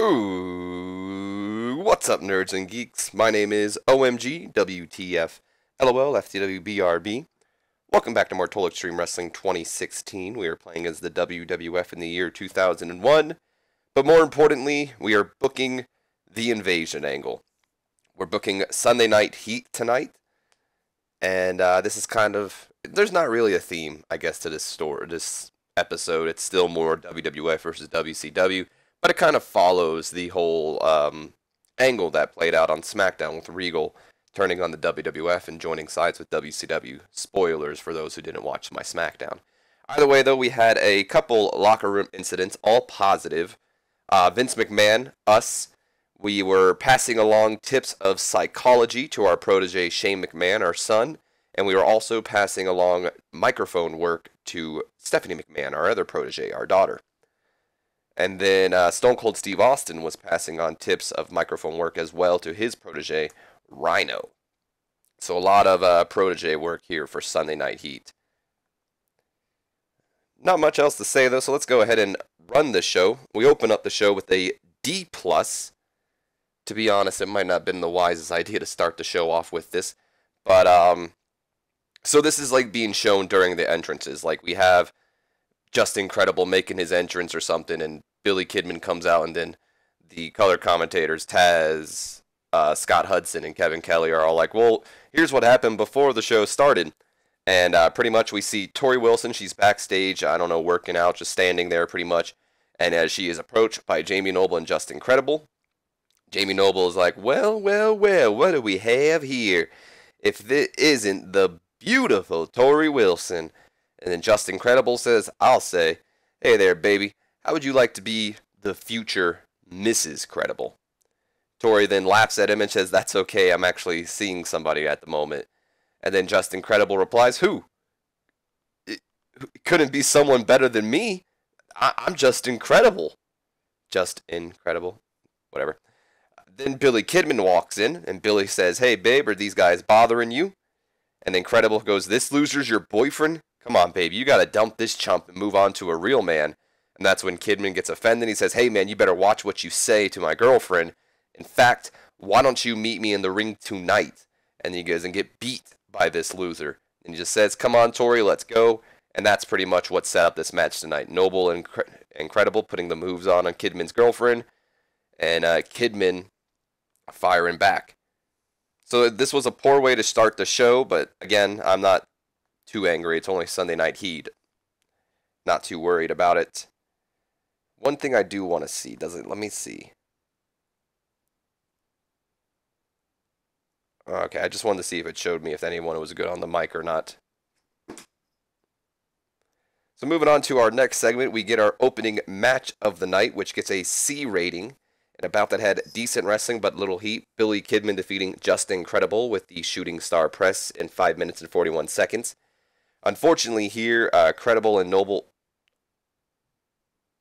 Ooh, what's up, nerds and geeks? My name is OMG, WTF, LOL, FTW, BRB. Welcome back to more Total Extreme Wrestling 2016. We are playing as the WWF in the year 2001. But more importantly, we are booking the invasion angle. We're booking Sunday Night Heat tonight. And this is kind of, there's not really a theme, I guess, to this episode. It's still more WWF versus WCW. But it kind of follows the whole angle that played out on SmackDown with Regal turning on the WWF and joining sides with WCW. Spoilers for those who didn't watch my SmackDown. Either way, though, we had a couple locker room incidents, all positive. Vince McMahon, us, we were passing along tips of psychology to our protege Shane McMahon, our son, and we were also passing along microphone work to Stephanie McMahon, our other protege, our daughter. And then Stone Cold Steve Austin was passing on tips of microphone work as well to his protege, Rhino. So a lot of protege work here for Sunday Night Heat. Not much else to say, though, so let's go ahead and run the show. We open up the show with a D+. To be honest, it might not have been the wisest idea to start the show off with this. But, so this is like being shown during the entrances. Like, we have Just Incredible making his entrance or something, and Billy Kidman comes out, and then the color commentators, Taz, Scott Hudson, and Kevin Kelly are all like, well, here's what happened before the show started. And pretty much we see Tori Wilson, she's backstage, I don't know, working out, just standing there pretty much. And as she is approached by Jamie Noble and Just Incredible, Jamie Noble is like, well, what do we have here? If this isn't the beautiful Tori Wilson. And then Just Incredible says, I'll say, hey there, baby, how would you like to be the future Mrs. Credible? Tori then laughs at him and says, that's okay, I'm actually seeing somebody at the moment. And then Just Incredible replies, who? It couldn't be someone better than me. I'm just incredible. Just incredible. Whatever. Then Billy Kidman walks in, and Billy says, hey, babe, are these guys bothering you? And then Credible goes, this loser's your boyfriend? Come on, baby, you gotta dump this chump and move on to a real man. And that's when Kidman gets offended. He says, hey, man, you better watch what you say to my girlfriend. In fact, why don't you meet me in the ring tonight? And he goes and get beat by this loser. And he just says, come on, Tori, let's go. And that's pretty much what set up this match tonight. Noble and Incredible putting the moves on Kidman's girlfriend. And Kidman firing back. So this was a poor way to start the show. But again, I'm not too angry. It's only Sunday Night Heat. Not too worried about it. One thing I do want to see. Let me see. Okay, I just wanted to see if it showed me if anyone was good on the mic or not. So moving on to our next segment, we get our opening match of the night, which gets a C rating. And about that had decent wrestling, but little heat. Billy Kidman defeating Just Incredible with the Shooting Star Press in 5 minutes and 41 seconds. Unfortunately here, Credible and Noble...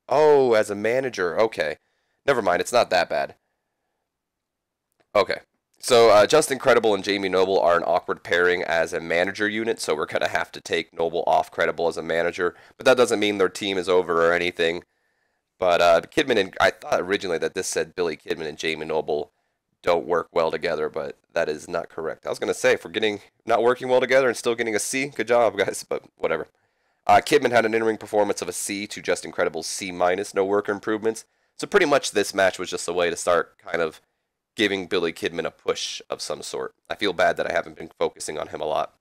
Oh, as a manager, okay. Never mind, it's not that bad. Okay. So, Just Incredible and Jamie Noble are an awkward pairing as a manager unit, so we're going to have to take Noble off Credible as a manager. But that doesn't mean their team is over or anything. But Kidman and... I thought originally that this said Billy Kidman and Jamie Noble don't work well together, but that is not correct. I was going to say, for not working well together and still getting a C, good job, guys, but whatever. Kidman had an in-ring performance of a C to Just Incredible's C-, no work improvements. So pretty much this match was just a way to start kind of giving Billy Kidman a push of some sort. I feel bad that I haven't been focusing on him a lot.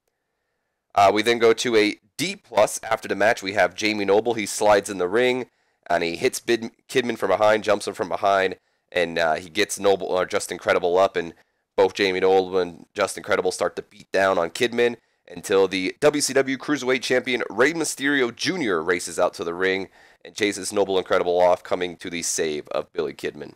We then go to a D+. After the match, we have Jamie Noble. He slides in the ring, and he hits Kidman from behind, jumps him from behind, and he gets Noble or Just Incredible up, and both Jamie Noble and Just Incredible start to beat down on Kidman until the WCW Cruiserweight Champion Rey Mysterio Jr. races out to the ring and chases Noble and Incredible off, coming to the save of Billy Kidman.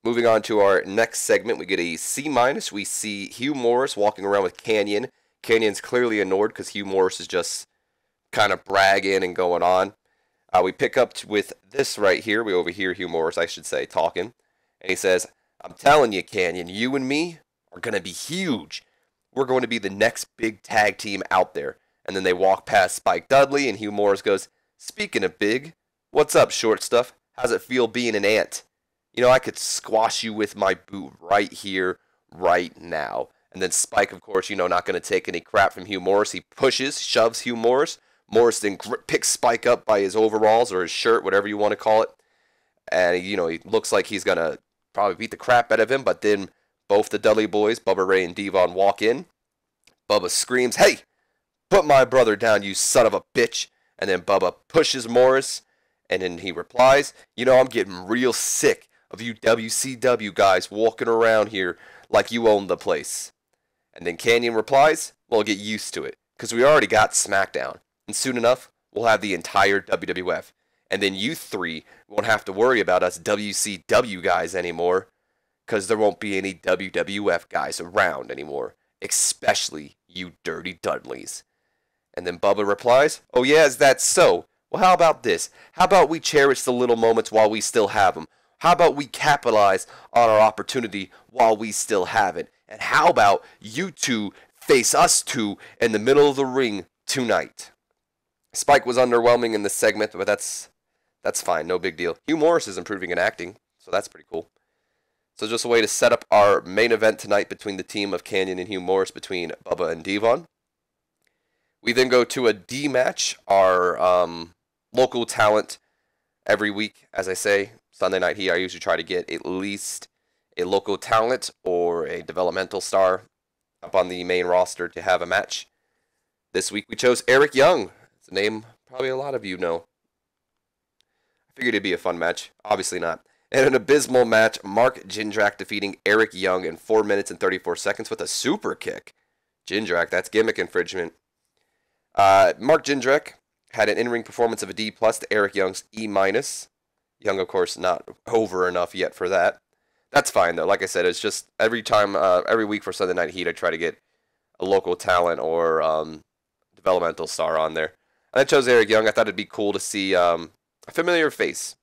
Moving on to our next segment, we get a C-. We see Hugh Morris walking around with Kanyon. Canyon's clearly annoyed because Hugh Morris is just kind of bragging and going on. We pick up with this right here. We overhear Hugh Morris, I should say, talking. And he says, I'm telling you, Kanyon, you and me are going to be huge. We're going to be the next big tag team out there. And then they walk past Spike Dudley, and Hugh Morris goes, speaking of big, what's up, short stuff? How's it feel being an ant? You know, I could squash you with my boot right here, right now. And then Spike, of course, you know, not going to take any crap from Hugh Morris. He pushes, shoves Hugh Morris. Morris then picks Spike up by his overalls or his shirt, whatever you want to call it. And, you know, he looks like he's going to probably beat the crap out of him. But then both the Dudley boys, Bubba Ray and Devon, walk in. Bubba screams, "Hey, put my brother down, you son of a bitch." And then Bubba pushes Morris. And then he replies, "You know, I'm getting real sick of you WCW guys walking around here like you own the place." And then Canyon replies, "Well, get used to it, because we already got SmackDown. And soon enough, we'll have the entire WWF. And then you three won't have to worry about us WCW guys anymore, because there won't be any WWF guys around anymore, especially you dirty Dudleys." And then Bubba replies, "Oh yeah, is that so? Well, how about this? How about we cherish the little moments while we still have them? How about we capitalize on our opportunity while we still have it? And how about you two face us two in the middle of the ring tonight?" Spike was underwhelming in this segment, but that's fine, no big deal. Hugh Morris is improving in acting, so that's pretty cool. So just a way to set up our main event tonight between the team of Canyon and Hugh Morris, between Bubba and Devon. We then go to a D match, our local talent every week. As I say, Sunday Night Heat, I usually try to get at least a local talent or a developmental star up on the main roster to have a match. This week we chose Eric Young. It's a name probably a lot of you know. I figured it'd be a fun match. Obviously not. And an abysmal match, Mark Jindrak defeating Eric Young in 4 minutes and 34 seconds with a super kick. Jindrak, that's gimmick infringement. Mark Jindrak had an in-ring performance of a D+ to Eric Young's E-. Young, of course, not over enough yet for that. That's fine, though. Like I said, it's just every week for Sunday Night Heat, I try to get a local talent or developmental star on there. And I chose Eric Young. I thought it'd be cool to see a familiar face.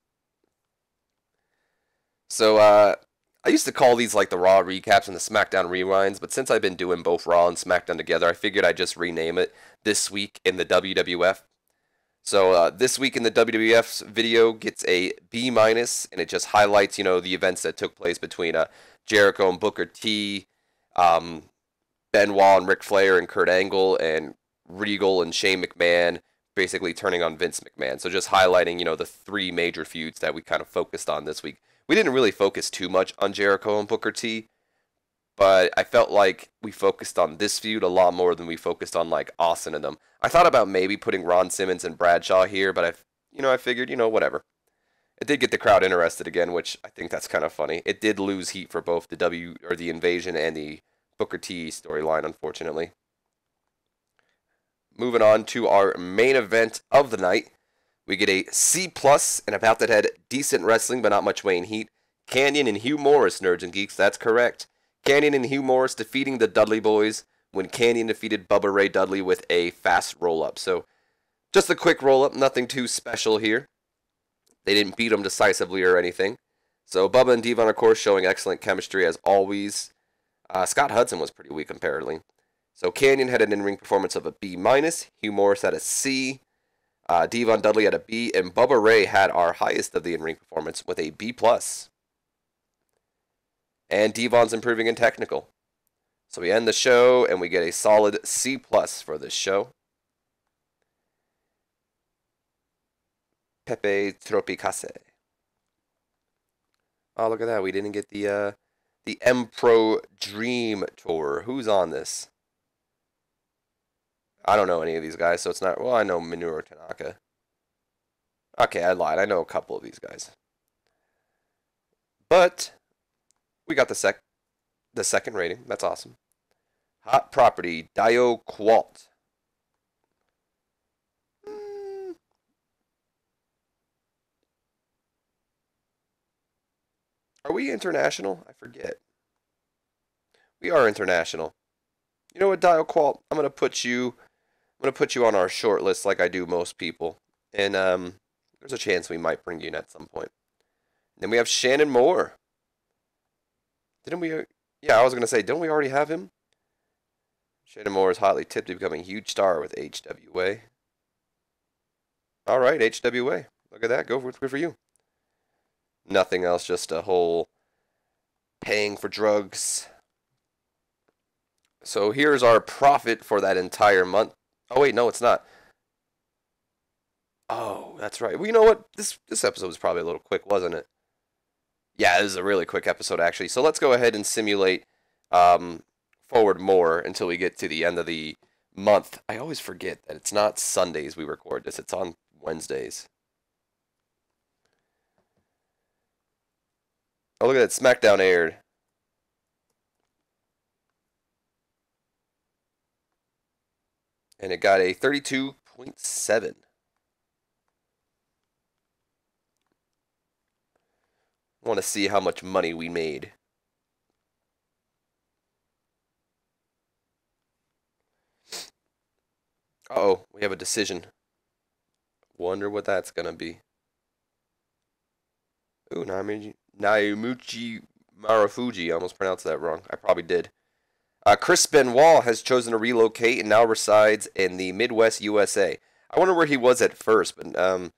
So, I used to call these like the Raw recaps and the SmackDown rewinds, but since I've been doing both Raw and SmackDown together, I figured I'd just rename it This Week in the WWF. So this week in the WWF's video gets a B-, and it just highlights, you know, the events that took place between Jericho and Booker T, Benoit and Ric Flair and Kurt Angle, and Regal and Shane McMahon basically turning on Vince McMahon. So just highlighting, you know, the three major feuds that we kind of focused on this week. We didn't really focus too much on Jericho and Booker T, but I felt like we focused on this feud a lot more than we focused on like Austin and them. I thought about maybe putting Ron Simmons and Bradshaw here, but I figured, you know, whatever. It did get the crowd interested again, which I think that's kind of funny. It did lose heat for both the Invasion and the Booker T storyline, unfortunately. Moving on to our main event of the night. We get a C+, and about that had decent wrestling, but not much weighing heat. Canyon and Hugh Morris, nerds and geeks, that's correct. Canyon and Hugh Morris defeating the Dudley Boys when Canyon defeated Bubba Ray Dudley with a fast roll-up. So, just a quick roll-up, nothing too special here. They didn't beat them decisively or anything. So, Bubba and Devon, of course, showing excellent chemistry as always. Scott Hudson was pretty weak comparatively. So, Canyon had an in-ring performance of a B-. Hugh Morris had a C. Devon Dudley had a B, and Bubba Ray had our highest of the in-ring performance with a B+. And Devon's improving in technical. So we end the show, and we get a solid C+ for this show. Pepe Tropicase. Oh, look at that. We didn't get the M-Pro Dream Tour. Who's on this? I don't know any of these guys, so it's not... Well, I know Minoru Tanaka. Okay, I lied. I know a couple of these guys. But we got the second rating. That's awesome. Hot Property, Dio Qualt. Are we international? I forget. We are international. You know what, Dio Qualt? I'm gonna put you on our short list like I do most people. And there's a chance we might bring you in at some point. And then we have Shannon Moore. Didn't we? Yeah, I was gonna say, don't we already have him? Shannon Moore is hotly tipped to become a huge star with HWA. All right, HWA. Look at that. Go for it. Good for you. Nothing else, just a whole paying for drugs. So here's our profit for that entire month. Oh wait, no, it's not. Oh, that's right. Well, you know what? This episode was probably a little quick, wasn't it? Yeah, this is a really quick episode actually. So let's go ahead and simulate um, forward more until we get to the end of the month. I always forget that it's not Sundays we record this. It's on Wednesdays. Oh, look at that. SmackDown aired. And it got a 32.7. I want to see how much money we made. Uh-oh, we have a decision. Wonder what that's going to be. Ooh, Naomichi Marufuji. I almost pronounced that wrong. I probably did. Chris Benoit has chosen to relocate and now resides in the Midwest USA. I wonder where he was at first, but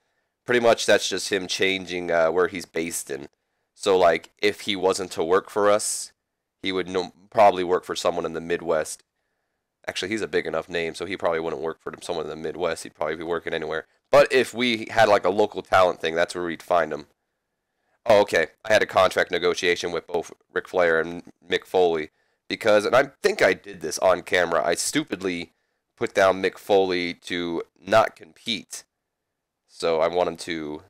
pretty much that's just him changing where he's based in. So, like, if he wasn't to work for us, he would probably work for someone in the Midwest. Actually, he's a big enough name, so he probably wouldn't work for someone in the Midwest. He'd probably be working anywhere. But if we had, like, a local talent thing, that's where we'd find him. Oh, okay. I had a contract negotiation with both Ric Flair and Mick Foley. Because, and I think I did this on camera, I stupidly put down Mick Foley to not compete. So I want him to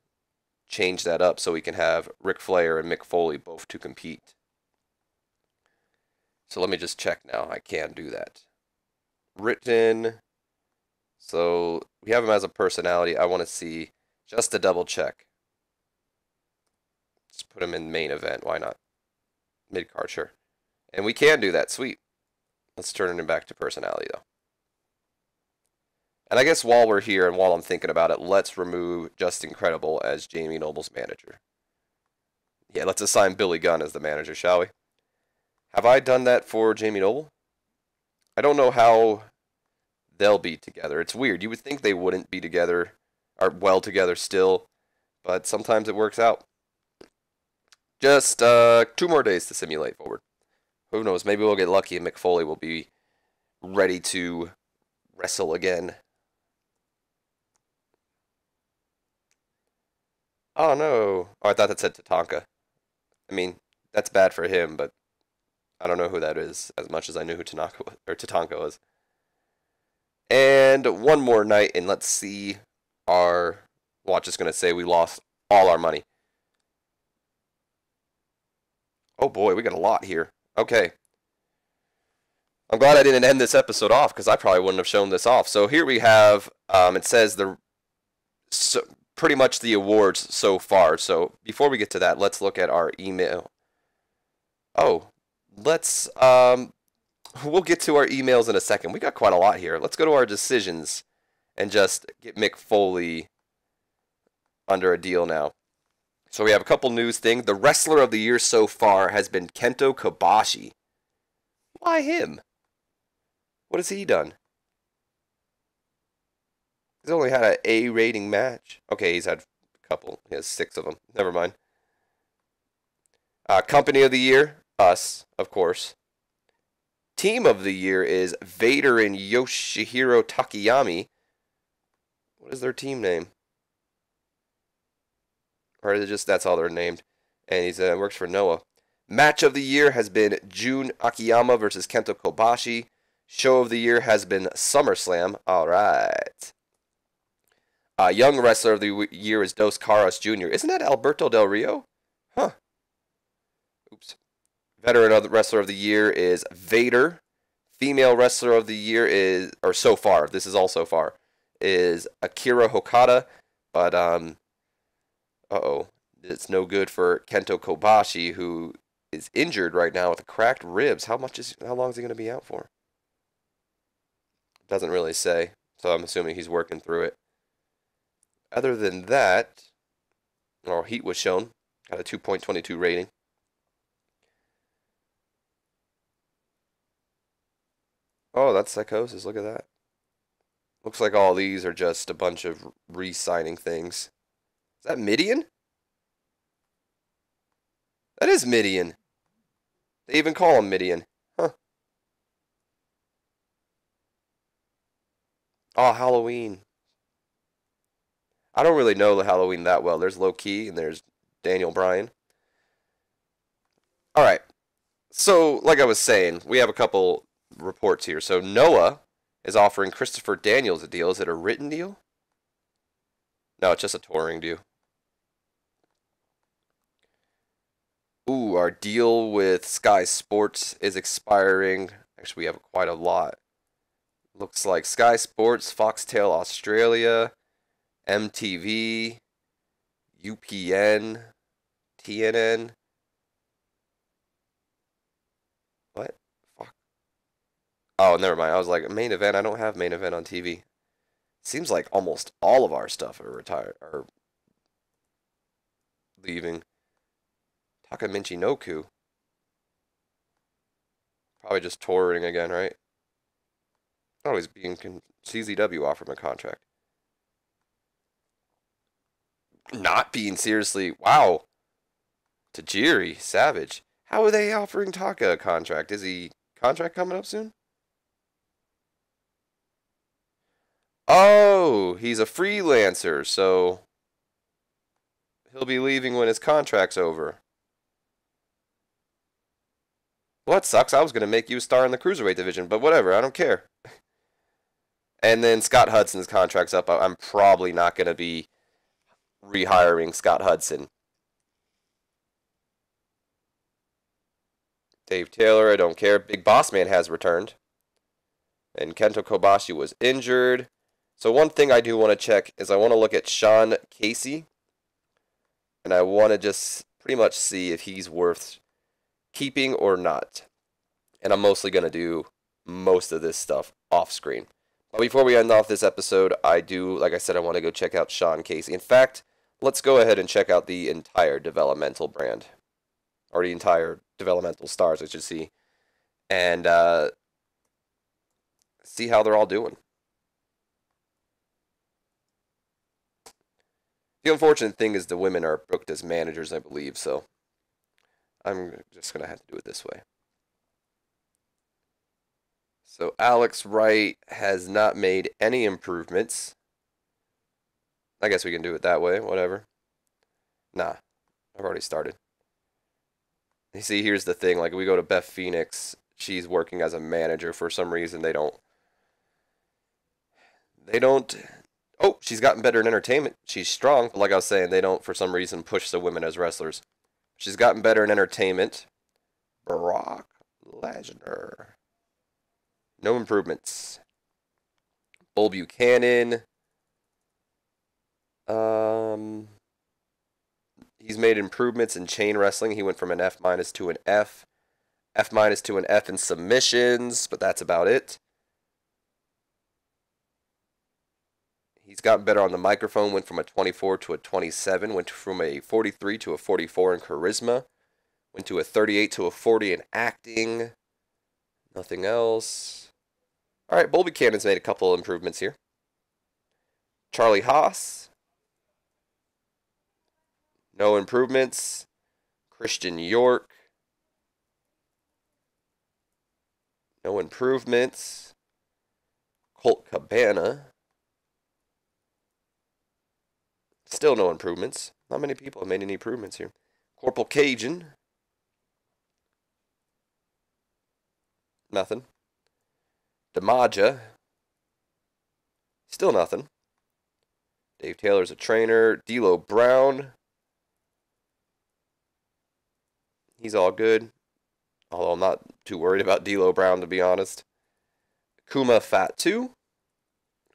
change that up so we can have Ric Flair and Mick Foley both to compete. So let me just check now. I can do that. Written. So we have him as a personality. I want to see, just to double check. Just put him in main event. Why not? Mid-card, sure. And we can do that. Sweet. Let's turn him back to personality, though. And I guess while we're here and while I'm thinking about it, let's remove Just Incredible as Jamie Noble's manager. Yeah, let's assign Billy Gunn as the manager, shall we? Have I done that for Jamie Noble? I don't know how they'll be together. It's weird. You would think they wouldn't be together, or well together still, but sometimes it works out. Just 2 more days to simulate forward. Who knows? Maybe we'll get lucky and Mick Foley will be ready to wrestle again. Oh no. Oh, I thought that said Tatanka. I mean, that's bad for him, but I don't know who that is as much as I knew who Tanaka was, or Tatanka was. And one more night, and let's see our watch is going to say we lost all our money. Oh boy, we got a lot here. Okay. I'm glad I didn't end this episode off because I probably wouldn't have shown this off. So here we have, it says pretty much the awards so far. So before we get to that, let's look at our email. Oh, let's, we'll get to our emails in a second. We got quite a lot here. Let's go to our decisions and just get Mick Foley under a deal now. So we have a couple news things. The wrestler of the year so far has been Kento Kobashi. Why him? What has he done? He's only had an A rating match. Okay, he's had a couple. He has 6 of them. Never mind. Company of the year, us, of course. Team of the year is Vader and Yoshihiro Takayami. What is their team name? Or is it just that's all they're named? And he's works for Noah. Match of the year has been Jun Akiyama versus Kento Kobashi. Show of the year has been SummerSlam. All right. Young wrestler of the year is Dos Caras Jr. Isn't that Alberto Del Rio? Huh. Oops. Veteran wrestler of the year is Vader. Female wrestler of the year is, or so far, this is all so far, is Akira Hokada. But, uh-oh. It's no good for Kento Kobashi, who is injured right now with cracked ribs. How long is he going to be out for? Doesn't really say, so I'm assuming he's working through it. Other than that, heat was shown. Got a 2.22 rating. Oh, that's Psychosis. Look at that. Looks like all these are just a bunch of re-signing things. Is that Midian? That is Midian. They even call him Midian. Huh. Oh, Halloween. I don't really know the Halloween that well. There's Low Key and there's Daniel Bryan. All right. So, like I was saying, we have a couple reports here. So, Noah is offering Christopher Daniels a deal. Is it a written deal? No, it's just a touring deal. Ooh, our deal with Sky Sports is expiring. Actually, we have quite a lot. Looks like Sky Sports, Foxtel Australia, MTV, UPN, TNN. What? Fuck. Oh, never mind. I was like, main event. I don't have main event on TV. Seems like almost all of our stuff are retired or leaving. Takamichi Noku. Probably just touring again, right? Oh, he's being CZW offered him a contract. Not being seriously. Wow. Tajiri, Savage. How are they offering Taka a contract? Is he contract coming up soon? Oh, he's a freelancer, so he'll be leaving when his contract's over. Well, that sucks. I was going to make you a star in the Cruiserweight division, but whatever. I don't care. And then Scott Hudson's contract's up. I'm probably not going to be rehiring Scott Hudson. Dave Taylor, I don't care. Big Boss Man has returned. And Kento Kobashi was injured. So one thing I do want to check is I want to look at Sean Casey. And I want to just pretty much see if he's worth keeping or not. And I'm mostly going to do most of this stuff off screen. But before we end off this episode, like I said, I want to go check out Sean Casey. In fact, let's go ahead and check out the entire developmental brand. Or the entire developmental stars, I should see. And see how they're all doing. The unfortunate thing is the women are booked as managers, I believe, so I'm just going to have to do it this way. So Alex Wright has not made any improvements. I guess we can do it that way, whatever. Nah, I've already started. You see, here's the thing, like we go to Beth Phoenix, she's working as a manager. For some reason they don't, oh, she's gotten better in entertainment. She's strong, but like I was saying, they don't, for some reason, push the women as wrestlers. She's gotten better in entertainment. Brock Lesnar. No improvements. Bull Buchanan. He's made improvements in chain wrestling. He went from an F- to an F. F- to an F in submissions, but that's about it. He's gotten better on the microphone, went from a 24 to a 27, went from a 43 to a 44 in charisma, went to a 38 to a 40 in acting. Nothing else. All right, Bull Buchanan's made a couple of improvements here. Charlie Haas. No improvements. Christian York. No improvements. Colt Cabana. Still no improvements. Not many people have made any improvements here. Corporal Cajun. Nothing. Damaja. Still nothing. Dave Taylor's a trainer. D'Lo Brown. He's all good. Although I'm not too worried about D'Lo Brown, to be honest. Kuma Fatu,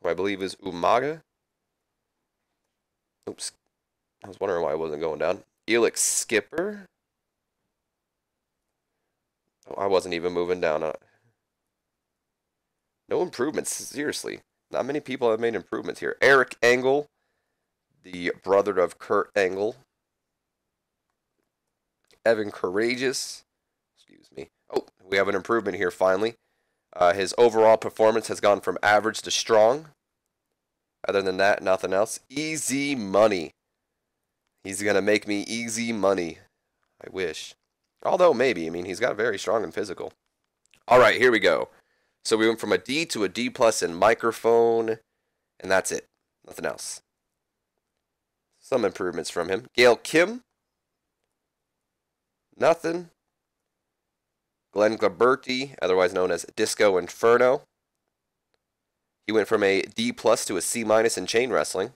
who I believe is Umaga. Oops. I was wondering why I wasn't going down. Elix Skipper. Oh, I wasn't even moving down. No improvements, seriously. Not many people have made improvements here. Eric Engel, the brother of Kurt Engel. Evan Courageous. Excuse me. Oh, we have an improvement here finally. His overall performance has gone from average to strong. Other than that, nothing else. Easy money. He's going to make me easy money. I wish. Although, maybe. I mean, he's got very strong and physical. All right, here we go. So we went from a D to a D plus in microphone, and that's it. Nothing else. Some improvements from him. Gail Kim. Nothing. Glenn Glaberti, otherwise known as Disco Inferno. He went from a D plus to a C minus in chain wrestling.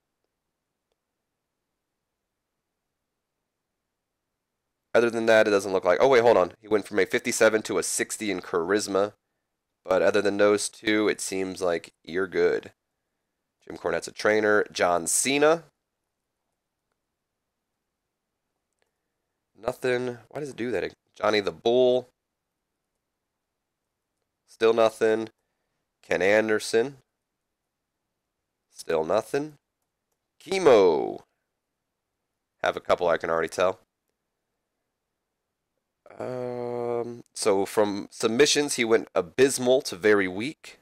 Other than that, it doesn't look like... Oh, wait, hold on. He went from a 57 to a 60 in charisma. But other than those two, it seems like you're good. Jim Cornette's a trainer. John Cena. Nothing. Why does it do that? Johnny the Bull. Still nothing. Ken Anderson. Still nothing. Chemo. Have a couple I can already tell. So from submissions, he went abysmal to very weak.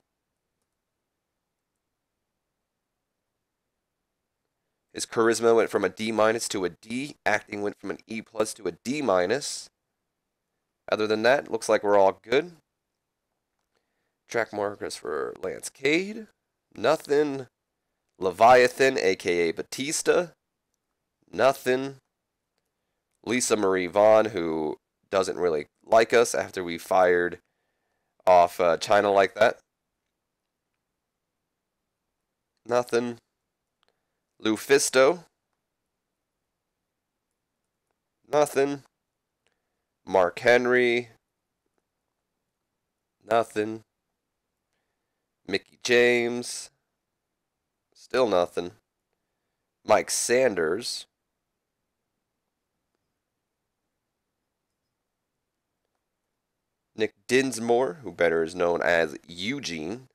His charisma went from a D minus to a D. Acting went from an E plus to a D minus. Other than that, looks like we're all good. Track markers for Lance Cade. Nothing. Leviathan, a.k.a. Batista. Nothing. Lisa Marie Vaughn, who doesn't really like us after we fired off China like that. Nothing. Lufisto. Nothing. Mark Henry. Nothing. Mickey James. Still nothing. Mike Sanders. Nick Dinsmore, who better is known as Eugene.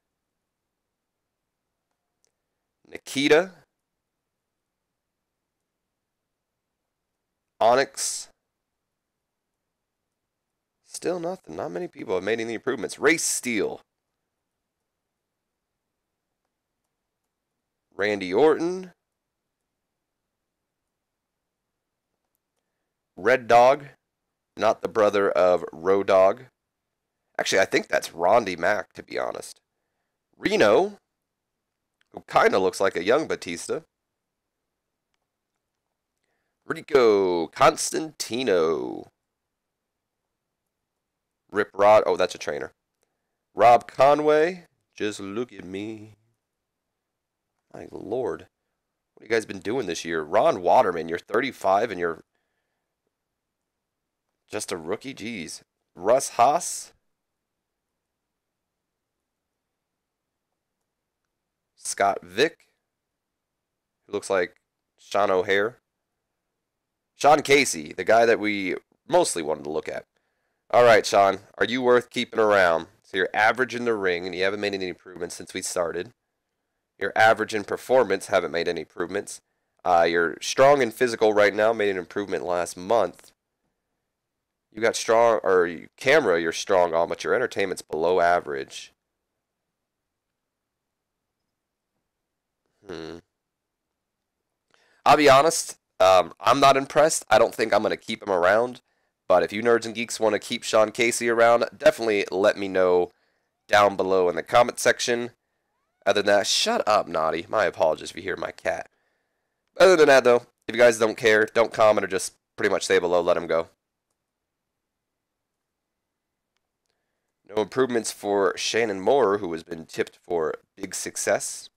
Nikita. Onyx. Still nothing. Not many people have made any improvements. Race Steele. Randy Orton. Red Dog. Not the brother of Road Dogg. Actually, I think that's Rondi Mack, to be honest. Reno, who kind of looks like a young Batista. Rico Constantino. Rip Rod. Oh, that's a trainer. Rob Conway. Just look at me. My lord. What have you guys been doing this year? Ron Waterman, you're 35 and you're just a rookie? Jeez. Russ Haas. Scott Vick, who looks like Sean O'Hare. Sean Casey, the guy that we mostly wanted to look at. All right, Sean, are you worth keeping around? So you're average in the ring, and you haven't made any improvements since we started. Your average in performance, haven't made any improvements. You're strong and physical right now, made an improvement last month. You got strong, or camera, you're strong on, but your entertainment's below average. I'll be honest, I'm not impressed. I don't think I'm going to keep him around. But if you nerds and geeks want to keep Sean Casey around, definitely let me know down below in the comment section. Other than that, shut up, Naughty. My apologies if you hear my cat. Other than that, though, if you guys don't care, don't comment or just pretty much stay below, let him go. No improvements for Shannon Moore, who has been tipped for big success.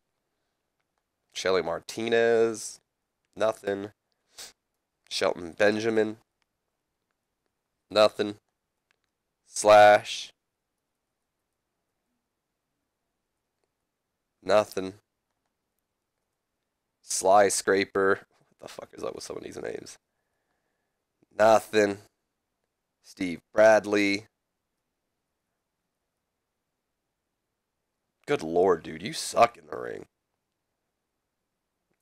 Shelly Martinez, nothing. Shelton Benjamin, nothing. Slash, nothing. Sly Scraper, what the fuck is up with some of these names? Nothing. Steve Bradley. Good lord, dude, you suck in the ring.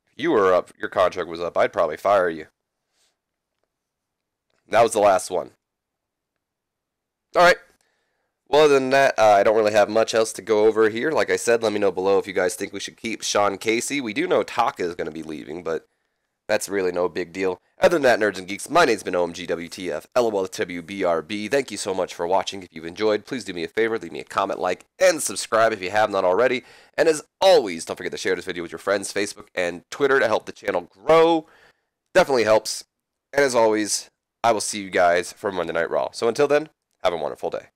If you were up, your contract was up, I'd probably fire you. That was the last one. Alright. Well, other than that, I don't really have much else to go over here. Like I said, let me know below if you guys think we should keep Sean Casey. We do know Taka is going to be leaving, but That's really no big deal. Other than that, nerds and geeks, my name's been OMGWTF, LOLTWBRB. Thank you so much for watching. If you've enjoyed, please do me a favor, leave me a comment, like, and subscribe if you have not already. And as always, don't forget to share this video with your friends, Facebook and Twitter to help the channel grow. Definitely helps. And as always, I will see you guys for Monday Night Raw. So until then, have a wonderful day.